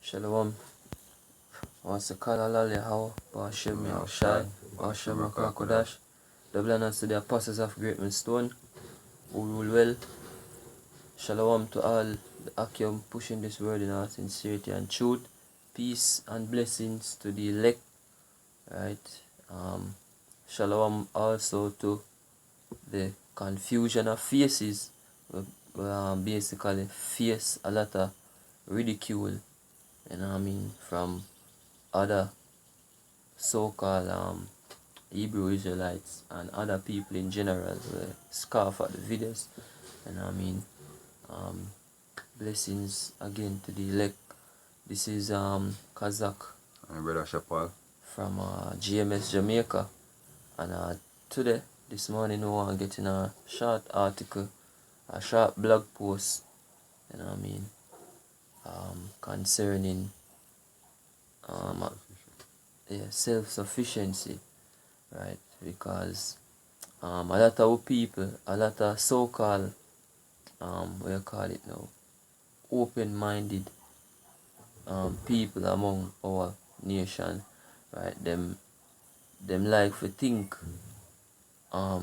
Shalom. Wasakala Lale How, Bashem Yahushai, Bashem Rakakodash, double honors to the apostles of Great Millstone, who rule well. Shalom to all the Akim pushing this word in our sincerity and truth. Peace and blessings to the elect. Right. Shalom also to the confusion of faces. Basically face a lot of ridicule, from other so-called Hebrew Israelites and other people in general who scoff at the videos. Blessings again to the elect. This is Kazakh and Brother Shapal from GMS Jamaica, and today, this morning, we want to get in a short article, a short blog post, concerning self-sufficiency, right? Because a lot of people, a lot of so-called, open-minded people among our nation, right? Them like to think, or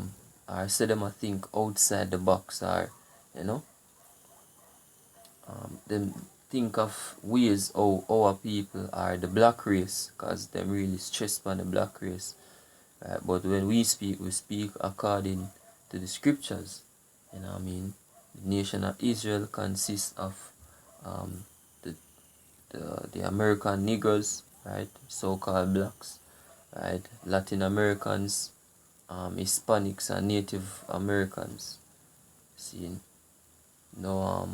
say them a think outside the box, or them think of ways how our people are the black race, because them really stress on the black race. Right? But when we speak according to the scriptures. The nation of Israel consists of the American Negroes, right? So-called blacks, right? Latin Americans, Hispanics, and Native Americans. See, no,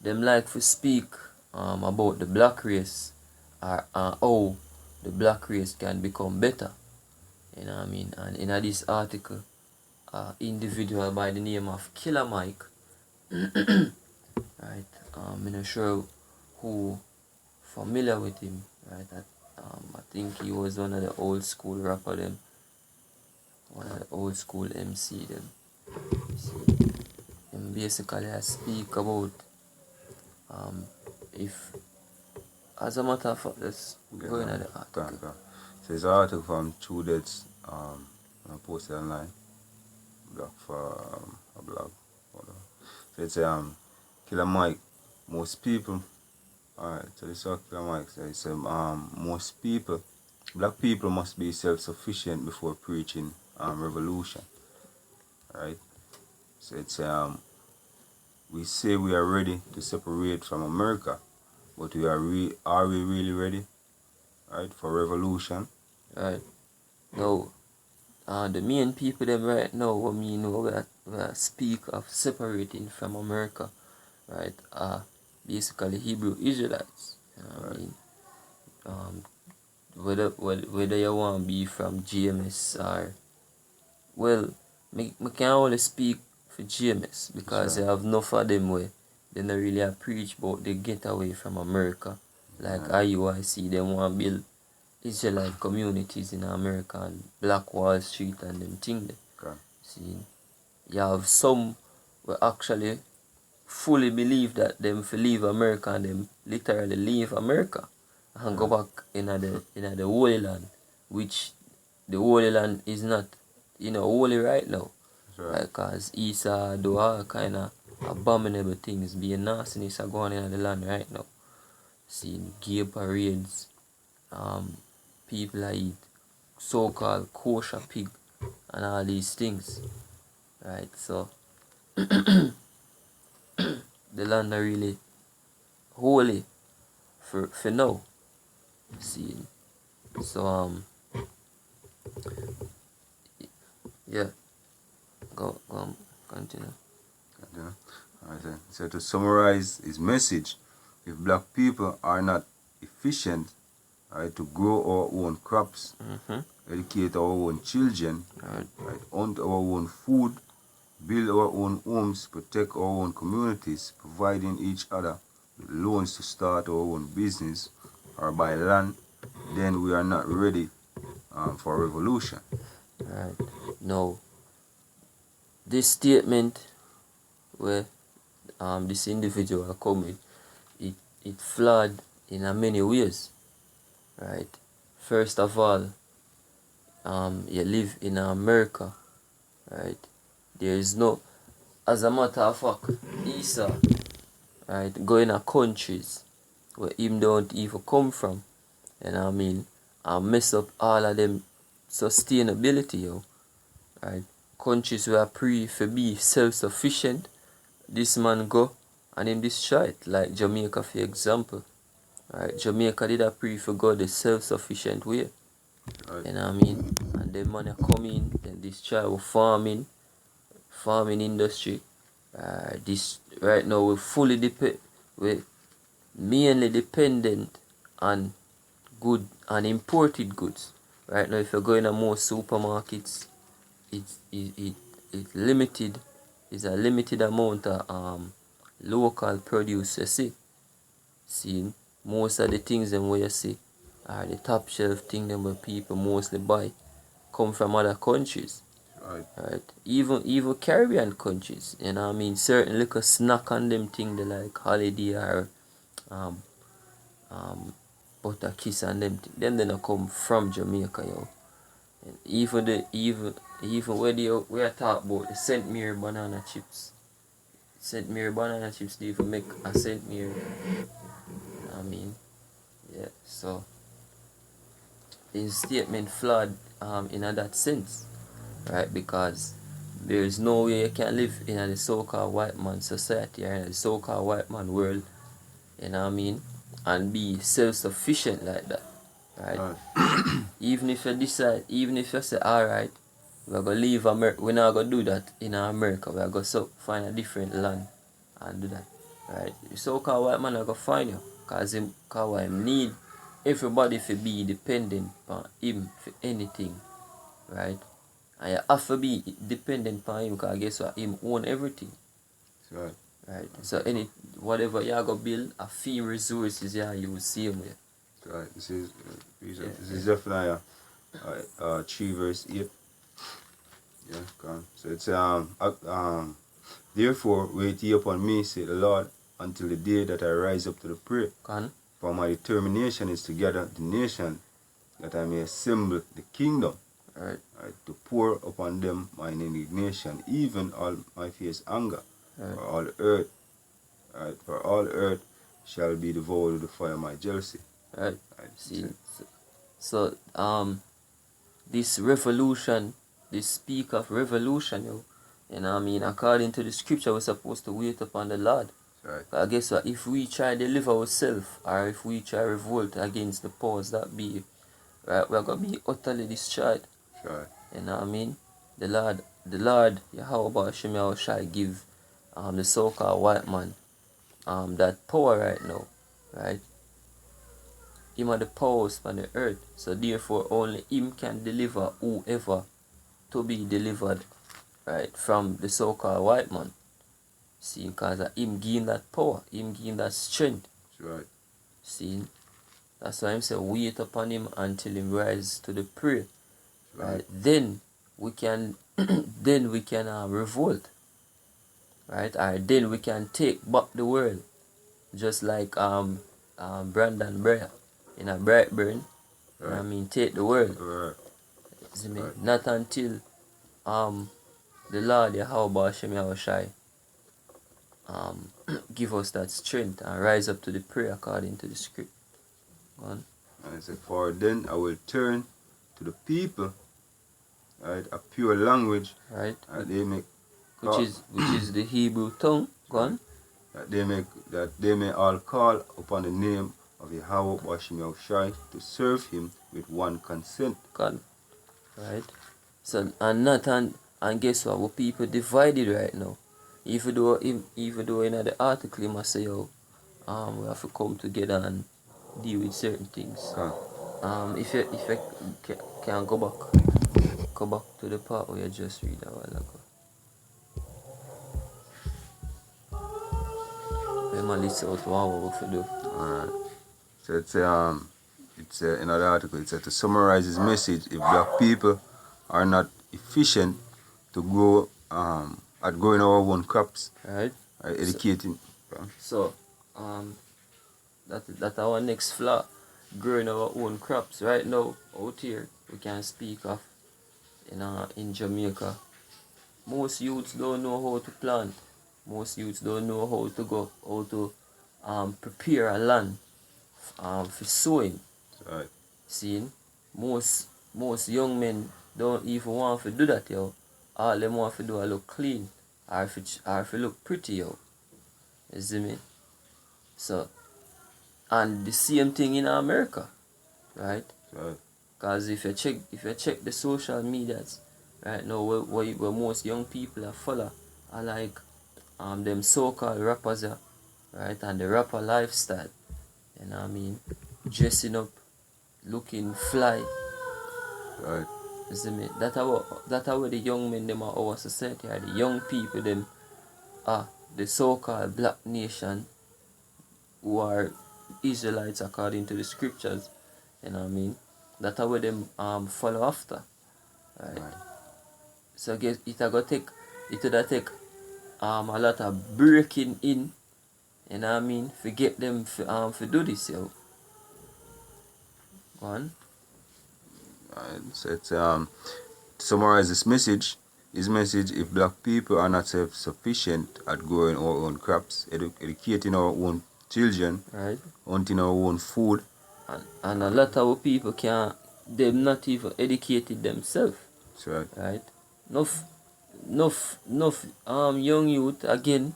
them like to speak about the black race, or how the black race can become better. And in this article, individual by the name of Killer Mike, right? I'm not sure who familiar with him, right? I think he was one of the old school rapper them, one of the old school MC them. See, him basically I speak about if, as a matter of fact, let's go into the article. So it's an article from True Dates, I posted online, blog for a blog. So it's Killer Mike. Most people, alright. So this is Killer Mike. So it's most people, black people must be self-sufficient before preaching revolution. Right. So it's we say we are ready to separate from America, but are we really ready, right, for revolution? Right. No. The main people them right now, what me know that speak of separating from America, right, are basically Hebrew Israelites. Whether you want to be from GMS or, well, me can only speak for GMS because I have enough of them where they don't really preach about they get away from America. Like IUIC, they want to build Israelite communities in America and Black Wall Street and them things. See, you have some who actually fully believe that them to leave America, and them literally leave America and go back in the Holy Land, which the Holy Land is not, holy right now. Right. Because Esau do all kind of abominable things, being nastiness are going in the land right now. Seeing gay parades, people that eat so-called kosher pig and all these things. Right, so the land are really holy for now. See, so go continue. Alright, so to summarize his message, if black people are not efficient, right, to grow our own crops, educate our own children, right, own our own food, build our own homes, protect our own communities, providing each other with loans to start our own business or buy land, then we are not ready for revolution. Right. No. This statement where this individual come with, it flawed in a many ways, right? First of all, you live in America, right? There is no, as a matter of fact, Esau, right, going to countries where him don't even come from, you know what I mean, and mess up all of them sustainability, yo, right? Countries where pre for be self-sufficient, this man go and him destroy it, like Jamaica for example, right? Jamaica did a pre for go the self-sufficient way, Right. you know what I mean, and then money come in, then destroy our farming industry. This right now we're mainly dependent on good and imported goods. Right now, if you go in a more supermarkets, it's limited. It's a limited amount of local produce. You see, most of the things them where you see are the top shelf thing them where people mostly buy come from other countries. Right. Right, even Caribbean countries, you know what I mean, certain little snack on them thing they like holiday or um butter kiss and them thing, them they not come from Jamaica, yo. And even where I talk about the St. Mary banana chips. St. Mary banana chips they even make a St. Mary, you know what I mean? Yeah, so his statement flawed in that sense, right? Because there is no way you can live in a so-called white man society or in a so-called white man world, you know what I mean, and be self-sufficient like that, right? Right. Even if you decide, even if you say, alright, we're gonna leave America, we're not gonna do that in America, we're gonna find a different land and do that, right? The so-called white man are gonna find you, cause him need everybody to be dependent on him for anything, right? And you have to be dependent on him because guess what? Him own everything. Right. Right. So whatever you go build, a few resources you use same way. Right. This is definitely a 3 verse 8. Yeah, come. So it's therefore wait ye upon me, said the Lord, until the day that I rise up to the prey. Can? For my determination is to gather the nation, that I may assemble the kingdom, Right. right, to pour upon them mine indignation, even all my fierce anger, Right. for all the earth, right, for all the earth shall be devoured with the fire of my jealousy. Right. Right. See. So this revolution, this speak of revolution, you know what I mean, according to the scripture we're supposed to wait upon the Lord. Right. I guess what, if we try to live ourselves or if we try revolt against the powers that be, right, we're gonna be utterly destroyed. Right. You know what I mean? The Lord, Yahweh Hashem Yahushai give the so-called white man that power right now, right? Him are the powers on the earth, so therefore only him can deliver whoever to be delivered, right, from the so-called white man. See, because him gain that power, him gain that strength. Right. See, that's why I'm saying wait upon him until him rise to the prey. Right. Then we can revolt. Right? Or then we can take back the world. Just like Brandon Breyer in a Brightburn. Right. You know what I mean, take the world. Right. See me? Right. Not until the Lord Yahweh Hashem Yahushai give us that strength and rise up to the prayer according to the script. Go on. And I said, for then I will turn to the people, right, a pure language, Right? and they make Which is the Hebrew tongue. Go on. that they may all call upon the name of Yahweh Hashem Yahushai to serve him with one consent. God. Right? So and guess what? What people divided right now. Even though in the article he must say, we have to come together and deal with certain things. Okay. If you can go back to the part where you just read a while ago. Let me listen out what we do. Alright. So it's in another article. It said to summarize his message: if black people are not efficient to grow at growing our own crops, Right? educating. So That our next flaw. Growing our own crops. Right now, out here, we can speak of in Jamaica. Most youths don't know how to plant. Most youths don't know how to prepare a land for sowing. Right. Seeing most young men don't even want to do that, yo. All them want to do is look clean or if look pretty, yo. You see me? So, and the same thing in America, right? Right. Cause if you check the social medias right now, where most young people are follow are like them so-called rappers, right, and the rapper lifestyle. You know what I mean? Dressing up, looking fly. Right. You see me? That how the young men them are our society are. The young people them are the so-called black nation who are Israelites according to the scriptures. You know what I mean? That's how them follow after. Right? Right. So I guess it'll take a lot of breaking in, you know what I mean, to get them to do this, yo. Go on. Right. So it's to summarize this message, his message: if black people are not self-sufficient at growing our own crops, educating our own children, Right? hunting our own food, And a lot of people them not even educated themselves. that's right. Right? Enough young youth again,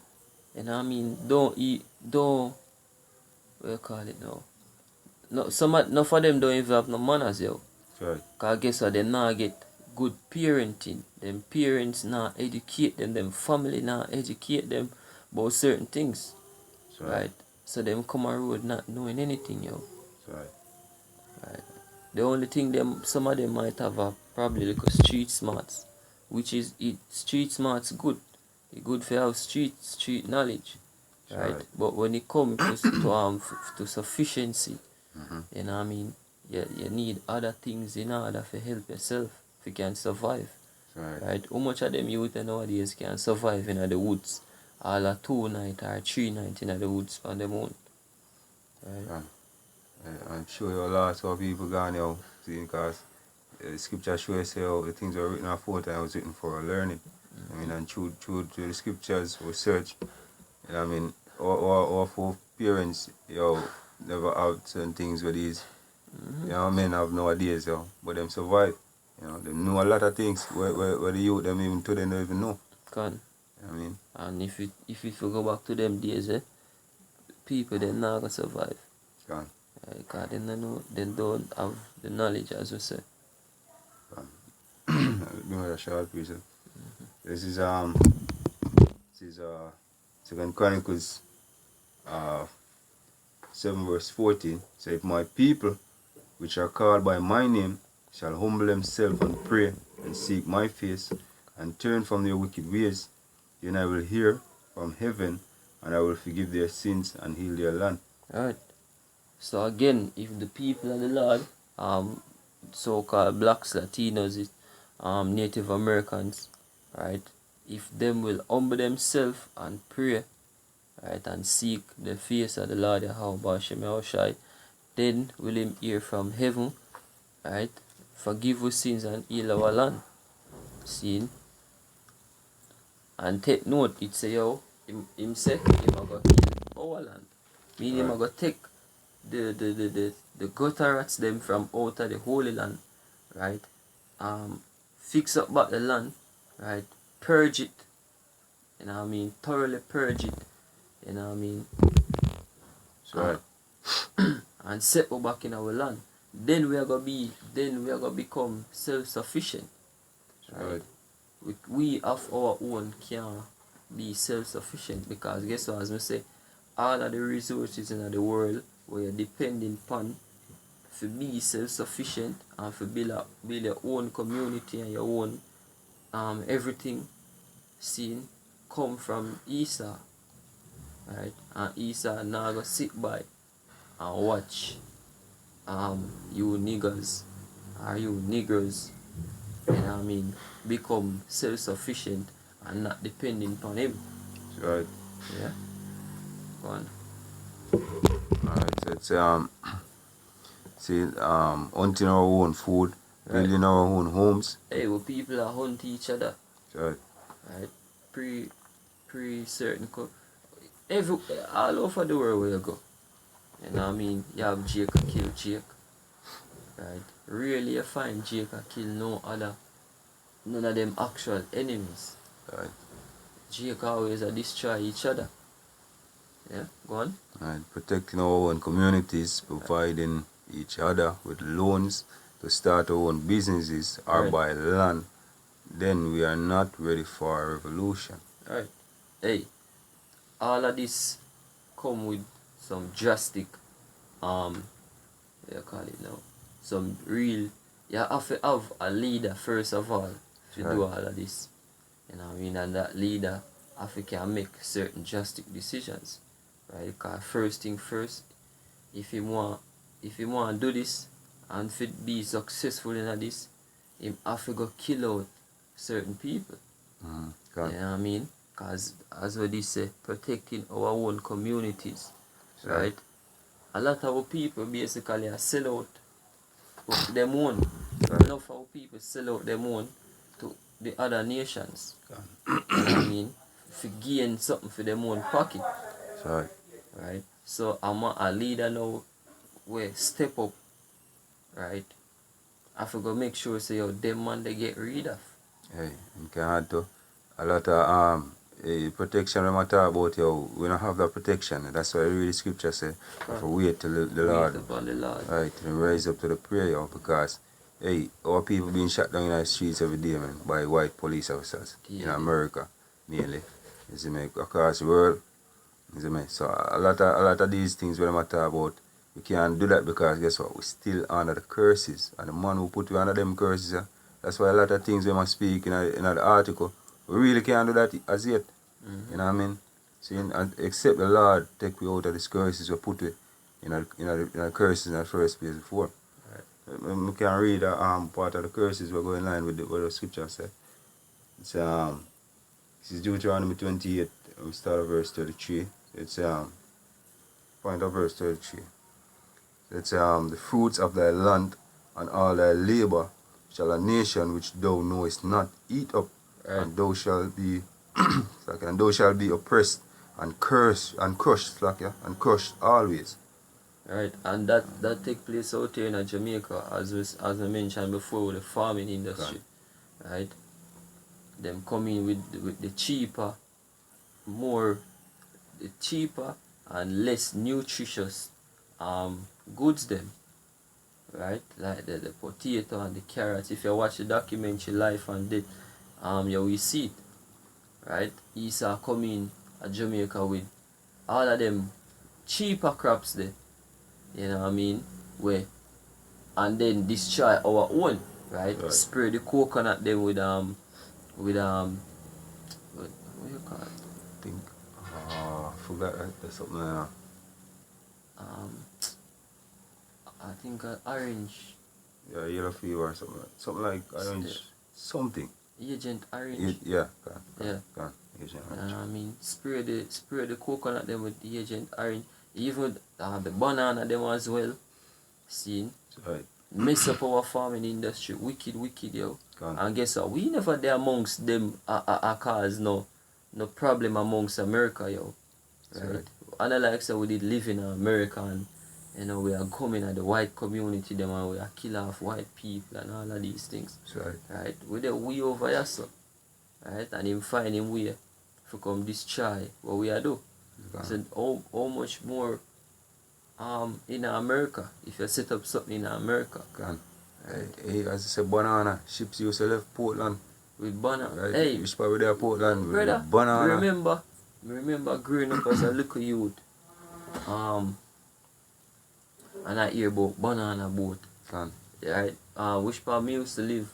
you know what I mean, don't what you call it now. No, enough of them don't even have no manners, yo. That's right. Cause guess what, they not get good parenting. Them parents not educate them, family not educate them about certain things. That's right. Right? So them come on road not knowing anything, yo. That's right. Right? The only thing some of them might have are probably like street smarts. Which is street smarts good. It's good for have street knowledge. Right? Right. But when it comes to sufficiency, you know what I mean, you need other things in order to help yourself if you can survive. Right. Right? How much of them youth nowadays can survive in the woods? All a 2 night or 3 night in the woods on their own. Right? I'm sure a lot of people gone now, because the scripture shows how the things were written aforetime was written for learning. I mean, and through the scriptures we search. You know what I mean? Or for parents, never have certain things with these. Men have nowadays, but them survive. Them know a lot of things where the youth them even today don't even know. Can. You know what I mean? And if you go back to them days, people they not gonna survive. Gone. Because they don't have the knowledge, as we say. Give me a short piece. This is 2 Chronicles 7 verse 14. So if my people which are called by my name shall humble themselves and pray and seek my face and turn from their wicked ways, then I will hear from heaven and I will forgive their sins and heal their land. Right. So again, if the people of the Lord, so-called blacks, Latinos, Native Americans, right, if them will humble themselves and pray, right, and seek the face of the Lord Yahweh Shem Yahushai, then will him hear from heaven, right, forgive our sins and heal our land. See? And take note, it say, him say, him a go heal our land. Meaning him a go take the gutter rats them from out of the Holy Land, right? Fix up back the land, right? Purge it, you know what I mean? Thoroughly purge it, you know what I mean? Right. And set we back in our land. Then we are gonna become self-sufficient. Right? We of our own can be self-sufficient, because guess what, as I say, all of the resources in the world where you're depending upon to be self-sufficient and to build your own community and your own everything seen come from Esau, right? And Esau now go sit by and watch you niggers or you niggers, you know what I mean, become self-sufficient and not depending upon him. Right. Yeah. Go on. Alright, so it's hunting our own food, Right. building our own homes. Hey, well, people are hunt each other, Right. right? Pre certain every all over the world where you go. You know what I mean? You have Jake kill Jake, right? Really you find Jake kill none of them actual enemies. Right. Jake always destroy each other. Yeah, go on. Right. Protecting our own communities, providing each other with loans to start our own businesses or Right. buy land, then we are not ready for a revolution. Right. Hey, all of this come with some drastic what you call it now? Some real you have to have a leader first of all to Right. do all of this. You know what I mean? And that leader have to can make certain drastic decisions. Right? Because first thing first, if he want to do this and if it be successful in this, him have to go kill out certain people. Right. You know what I mean? Because as what they say, protecting our own communities. Right? A lot of our people basically are sell out them own. Enough of our people sell out them own to the other nations. You know what I mean? To gain something for them own pocket. Right. Right? So I'm a leader now where step up, right? I forgot make sure say yo them man they get rid of. Hey, you can add to a lot of protection when I talk about yo, we don't have that protection. That's why really scripture say if we wait till the Lord. Wait upon the Lord. Right, and rise up to the prayer because hey, our people being shot down in the streets every day, man, by white police officers in America mainly. You see me, across the world. You see me? So a lot of these things when I talk about, we can't do that because guess what? We're still under the curses. And the man who put you under them curses, that's why a lot of things we must speak in the article. We really can't do that as yet. You know what I mean? So except the Lord take we out of these curses we put we in the curses in the first place before. Right. We can read part of the curses we go in line with what the scripture said. It's this is Deuteronomy 28. We start at verse 33. It's point of verse 33. It's the fruits of thy land and all thy labor shall a nation which thou knowest not eat up, Right. and thou shalt be and thou shalt be oppressed and cursed and crushed, and crushed always. Right, and that take place out here in Jamaica as I mentioned before with the farming industry. Right? Them coming with the cheaper and less nutritious goods them. Right? Like the potato and the carrots. If you watch the documentary Life and Death, you will see it. Right? Esau coming at Jamaica with all of them cheaper crops there. You know what I mean? And then destroy our own, right? Spray the coconut then with what do you call it? I think I forgot there's something like that. I think orange. Yeah, yellow fever or something like orange something. Agent Orange. Yeah, Yeah. Agent You know Orange. what I mean? Spray the coconut then with the Agent Orange. Even the banana them as well. See? Right. Mess up our farming industry. Wicked, yo. And guess what? We never there amongst them cause no problem amongst America, yo. Right? And like I said, we did live in America and you know we are coming at the white community them and we are kill off white people and all of these things. Right? We the we over here so. Right? And him find him way to come destroy what we are do. So how much more in America if you set up something in America. Hey, as I said, banana ships used to left Portland with banana. right? Hey, You probably there Portland brother, with banana. remember growing up as a little youth. And I hear about banana boat. Right? Which part me used to live.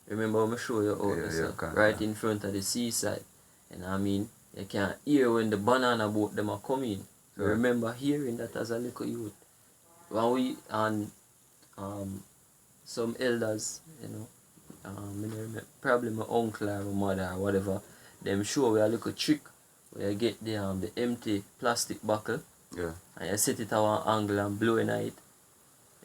Remember when I show you out right in front of the seaside. And I mean you can hear when the banana boat them are coming. I remember hearing that as a little youth. When we and some elders, you know, probably my uncle or my mother or whatever, them show we a little trick where you get the empty plastic bottle Yeah. and you set it at one angle and blowing at it.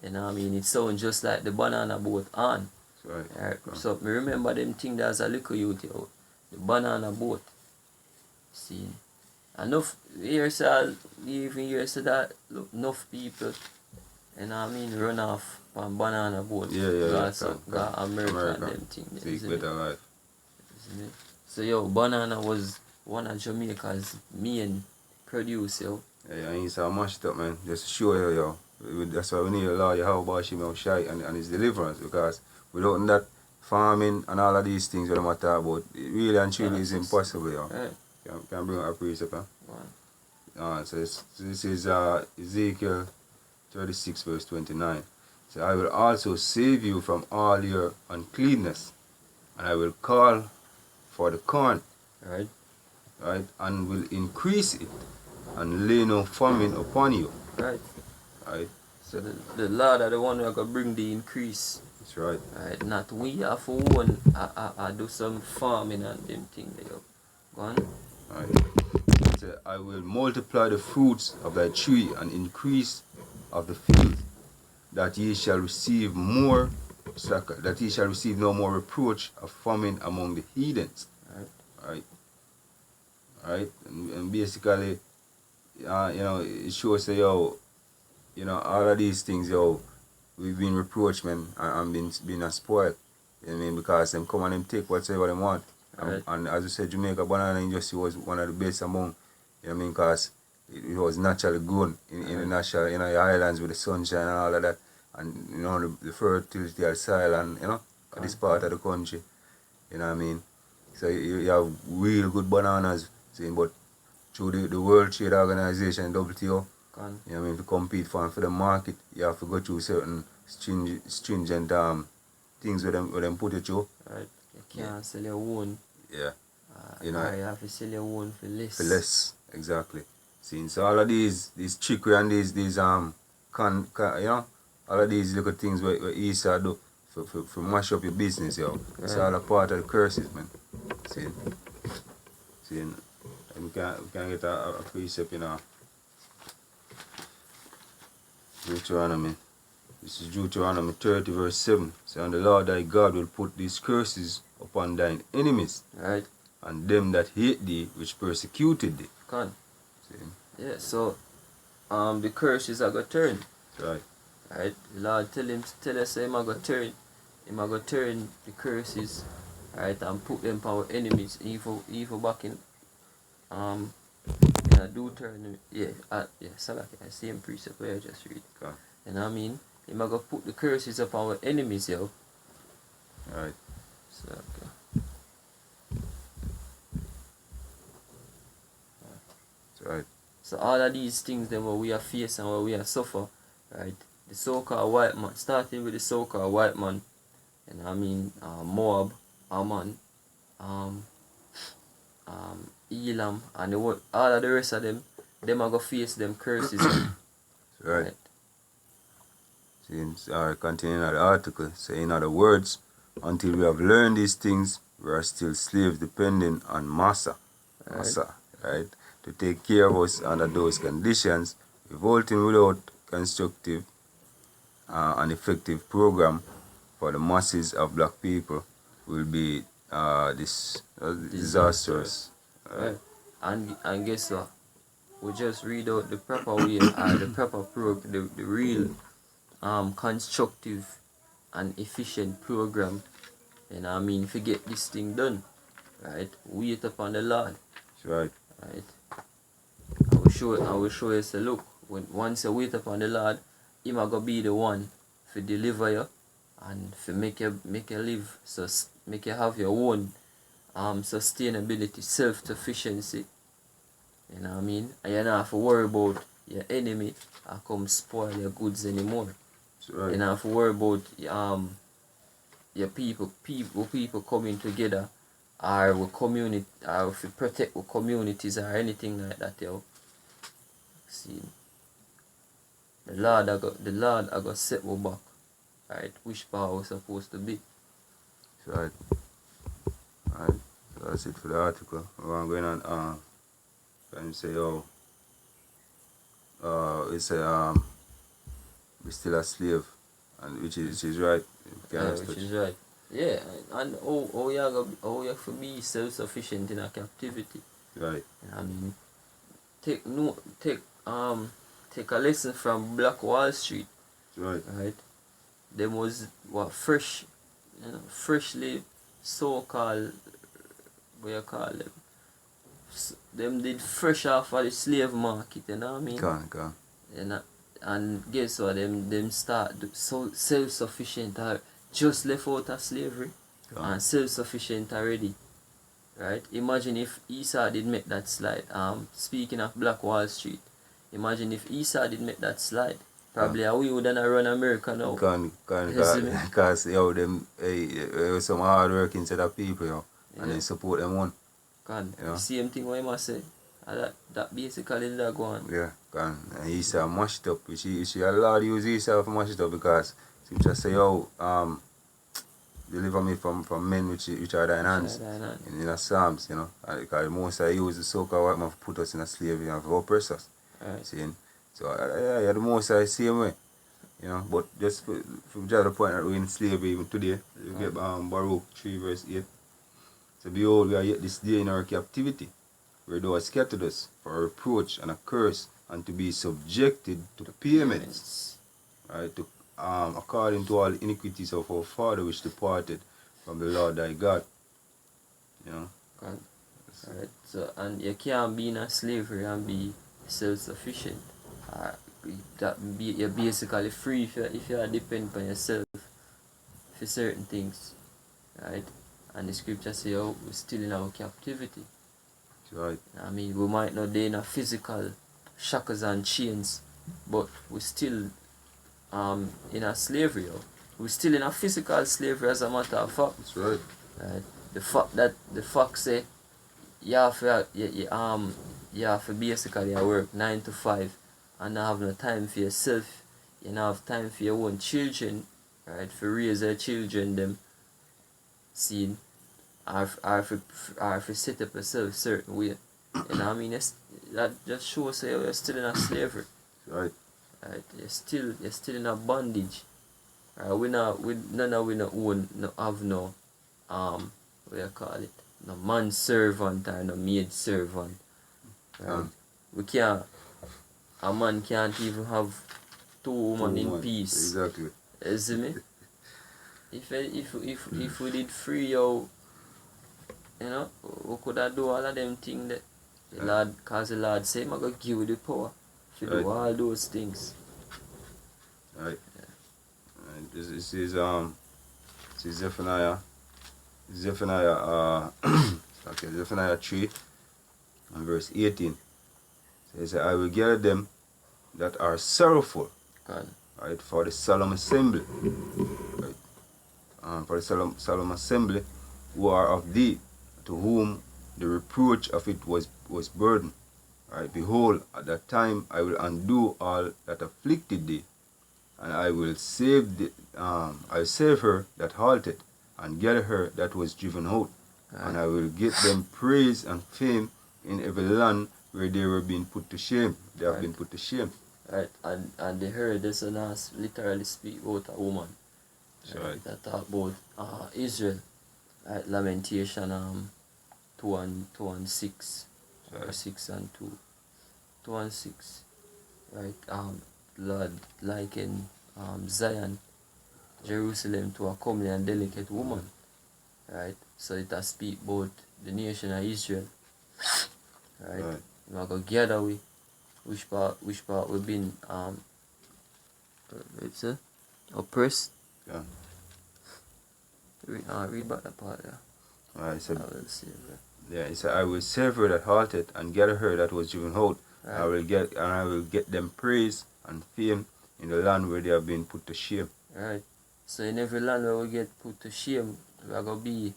You know what I mean? It sounds just like the banana boat on. That's right. Right. So me remember them thing that as a little youth, yo. The banana boat. See. Enough years even years that look enough people, you know what I mean, run off on banana boat. Got American them thing. Seek better life. Isn't it? So yo, banana was one of Jamaica's main produce, yo. Yeah, and he's mashed it up, man. Just to show you, yo. That's why we need a lawyer, how about him, how shy and his deliverance, because without that farming and all of these things that I'm talking about, it really and truly is impossible, yo. Right. Can bring up a precept, huh? Wow. So this is Ezekiel 36 verse 29. So I will also save you from all your uncleanness, and I will call for the corn, Right. right, and will increase it, and lay no famine upon you. Right. Right. So the Lord are the one who are gonna bring the increase. That's right. Right. Not we have for one I do some farming and them thing there. Go on. Right. So I will multiply the fruits of thy tree and increase of the field, that ye shall receive more that ye shall receive no more reproach of famine among the heathens. Right. Right. And basically, you know, it shows that, yo, you know, all of these things, yo, we've been reproached, man, and been spoiled. You know what I mean? Because them come and them take whatever they want. Right. And as you said, Jamaica banana industry was one of the best among, you know what I mean? Because it was naturally grown in the natural, you know, the islands with the sunshine and all of that. And, you know, the fertility of the soil and, you know, this part of the country. You know what I mean? So you have real good bananas, see, but through the World Trade Organization, WTO, you know what I mean, to compete for the market, you have to go through certain stringent things where them put it through. Right. You can't sell your own. Yeah. You know, you have to sell your own for less. For less, exactly. See, so all of these trickery and these you know, all of these little things where Esau do for mash up your business, yo. It's all a part of the curses, man. See, we can get a precept, you know. Deuteronomy. This is Deuteronomy 30 verse 7. So, and the Lord thy God will put these curses upon thine enemies, right, and them that hate thee, which persecuted thee. See? Yeah, so the curses are gonna turn. Right. Right. The Lord tell us him are gonna turn. Him are gonna turn the curses, right, and put them for our enemies. Evil back in Deuteronomy. So like the same precept where I just read. Okay. You know what I mean? Him are gonna put the curses upon our enemies, yo. Right. So okay. That's right. So all of these things then what we are facing and what we are suffer, right? The so-called white man, starting with the so-called white man, and I mean Moab, Ammon, Elam, and all of the rest of them are gonna face them curses. Right. See, continuing the article, say in other words, until we have learned these things, we are still slaves depending on Massa, right, to take care of us under those conditions. Revolting without constructive and effective program for the masses of black people will be disastrous. Right. And guess what? We just read out the proper way, the proper program, the real constructive and efficient program. And I mean, if you get this thing done, right? Wait upon the Lord. Right. Right. I will show you. Say, look, once you wait upon the Lord, Him are gonna be the one to deliver you and to make you live, so make you have your own sustainability, self-sufficiency. You know what I mean? And you don't have to worry about your enemy come spoil your goods anymore. Right. You don't have to worry about your people coming together, or with community, or if you protect with communities or anything like that, yo. See, the Lord I got set we back, right? Which part we're supposed to be. Right. Right. So that's it for the article. We're going on. Can you say, it's we're still a slave, and which is right. Which is right. Yeah, and how you have to be self-sufficient in a captivity. Right. I mean, take no take a lesson from Black Wall Street. Right. Right. Them was what fresh, freshly so-called, what you call them. Them did fresh off of the slave market, you know what I mean? Gone. And guess what? Them start so self-sufficient or just left out of slavery and self-sufficient already. Right? Imagine if Esau did make that slide. Speaking of Black Wall Street, imagine if Esau did make that slide. Probably we would have run America now. Because them some hard working set of people, and they support them one. The same thing what I must say. That basically that go on. Yeah, and Esau mashed up, which a lot use Esau for mash it up because he just say, deliver me from men which are thine hands. In the Psalms, because most I use the so-called white man to put us in a slavery and to oppress us. Right. See? So the most I same way. But just from the point that we're in slavery even today, you get Baruch 3 verse 8. So behold, we are yet this day in our captivity, where thou hast scattered us for a reproach and a curse, and to be subjected to payments. Right, to according to all iniquities of our father which departed from the Lord thy God. Alright, so and you can't be in a slavery and be self-sufficient. You're basically free if you are dependent on yourself for certain things. Right? And the scripture say, we're still in our captivity. Right. I mean, we might not be in a physical shackles and chains, but we're still in a slavery. We're still in a physical slavery, as a matter of fact. That's right. The fact say you have to basically work 9 to 5 and not have no time for yourself. You don't have time for your own children, right? For raise your children them. See, or for set up yourself a certain way. You know what I mean? That just shows you you're still in a slavery. Right. Right. You're still in a bondage. Right. We don't have no what you call it? No man servant or no maid servant. Right. A man can't even have 2 women in peace. Exactly. You see me? If we did free you, we could have do all of them things that the Lord, cause the Lord say, I'm going to give you the power to do all those things. Right. Yeah. This is Zephaniah. Zephaniah Zephaniah 3 and verse 18. So he said, I will gather them that are sorrowful. God. Right, for the solemn assembly. Right. For the solemn assembly who are of thee, to whom the reproach of it was burdened. Right. Behold, at that time I will undo all that afflicted thee, and I will save her that halted, and gather her that was driven out. Right. And I will get them praise and fame in every land where they were being put to shame. They have been put to shame. Right, and they heard this and literally speak about a woman. Right. That talk about Israel. Right, Lamentation 2 and 6. Right. Or 6 and 2. 2 and 6. Right, Lord liken Zion, Jerusalem to a comely and delicate woman. Right, so it has speak about the nation of Israel. Right. We're going to gather with which part we've been oppressed. Yeah. Read back that part, Right, so, I will save her. Yeah, he said, I will save her that halted and gather her that was driven out. Right. I will get them praise and fame in the land where they have been put to shame. Right. So in every land where we get put to shame, we are gonna be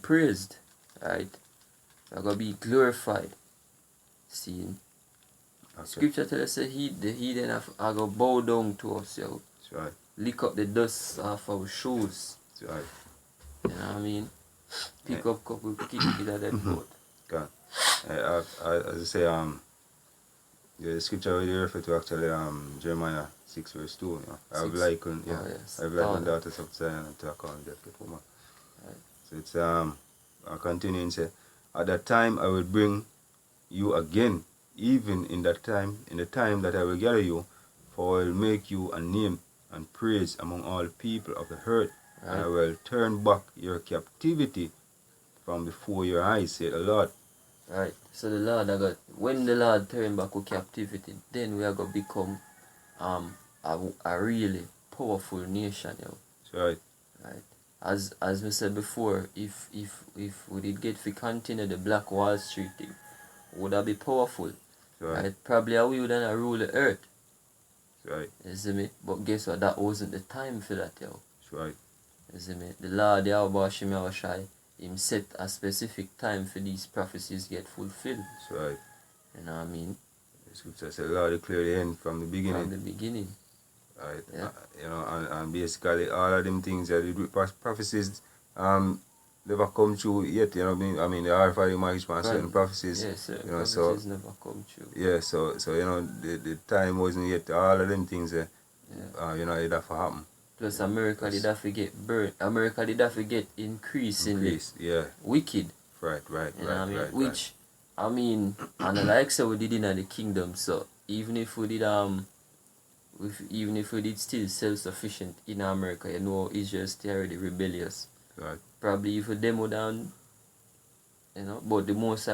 praised, right? We're gonna be glorified. See, okay. Scripture tells us that the heathen are gonna bow down to us, yo. That's right. Lick up the dust off our shoes. That's right. You know what I mean? Pick up cup, we kick it at that boat. Can. As I say, the scripture where you refer to actually Jeremiah 6 verse 2. You know, I have likened, Oh, yes. I have likened daughters of Zion to a corn delicate woman. Right. So it's continuing say, at that time I will bring you again, even in the time that I will gather you, for I will make you a name and praise among all people of the earth, and I will turn back your captivity from before your eyes, said the Lord. Right. So the Lord when the Lord turn back our captivity, then we are gonna become a really powerful nation, yo. That's right. Right. As we said before, if we did get to continue the Black Wall Street thing, would that be powerful? Right. Probably we would not rule the earth. That's right. You see me? But guess what? That wasn't the time for that, yo. That's right. You see me? The Lord Yahweh Hashem Yahushai, him set a specific time for these prophecies get fulfilled. That's right. You know what I mean? The scripture said, Lord declare the end from the beginning. From the beginning. Right. Yeah. You know, and basically all of them things that the prophecies never come true yet, you know what I mean? I mean, the Alpha, the Marriage, and certain prophecies. Yes, sir. You know, Prophecies never come true. Yeah, so you know, the time wasn't yet, all of them things, you know, it have to happen. Plus, America did have to get burned. America did have to get increasingly wicked. Right. You know what I mean? Which, I mean, and like so we did in the kingdom, so even if we did still self-sufficient in America, you know, Israel still already rebellious. Right. Probably if we demo down, you know, but the most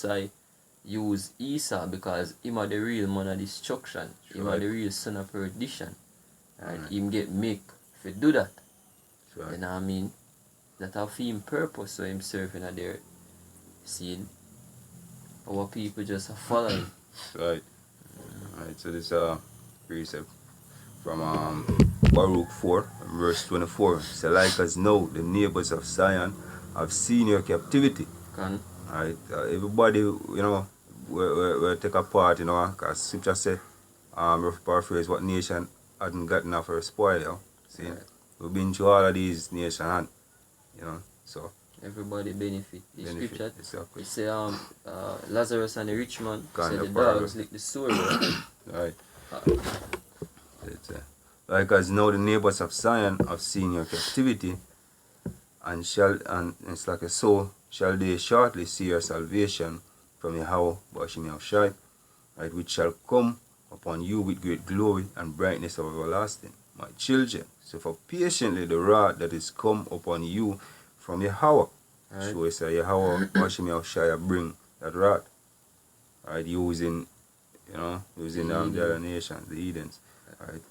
I use Esau because him are the real man of destruction. Him are the real son of perdition. Right? Him get make to do that. You know what I mean? That have him purpose so him serving at their scene. Our people just are following. Right. Alright, so this precept from Baruch 4, verse 24. So like as now the neighbors of Zion have seen your captivity. Alright, everybody, you know, will take a part, you know, because scripture said, rough paraphrase, what nation hadn't gotten off her spoil, you know. See, we've been through all of these nations, you know, so. Everybody benefit. The scripture, exactly. it say Lazarus and the rich man said the dogs lick the sword. Right. Like as now the neighbors of Zion have seen your captivity, and it's like a so shall they shortly see your salvation from Yahweh Hashem Yahushai, right, which shall come upon you with great glory and brightness of everlasting. My children, suffer patiently the wrath that is come upon you from Yahweh. Right. So it's Yahweh Hashem Yahushai bring that wrath. Right, using the other nations, the heathens. Right.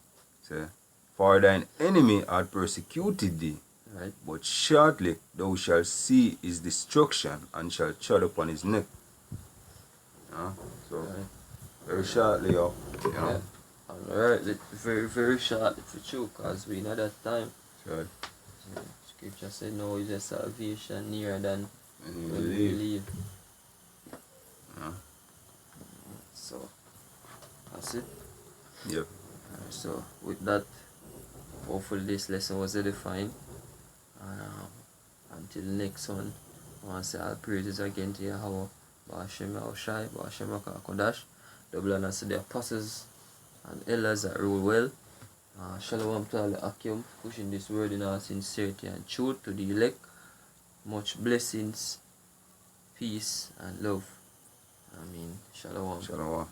So, for thine enemy had persecuted thee, right, but shortly thou shalt see his destruction and shalt tread upon his neck. So very shortly, you know. Alright, very, very shortly for true, because we know that time. Right. So, scripture said no is a salvation nearer than when we believe. So that's it. Yep. So with that, hopefully this lesson was edifying. Until next one, I want to say all praises again to Yahweh, Ba'ashem Yahushai, Ba'ashem HaKadosh, double honors to the apostles and elders that rule well. Shalom to all the Akim, pushing this word in all sincerity and truth to the elect. Much blessings, peace and love. Shalom. Shalom.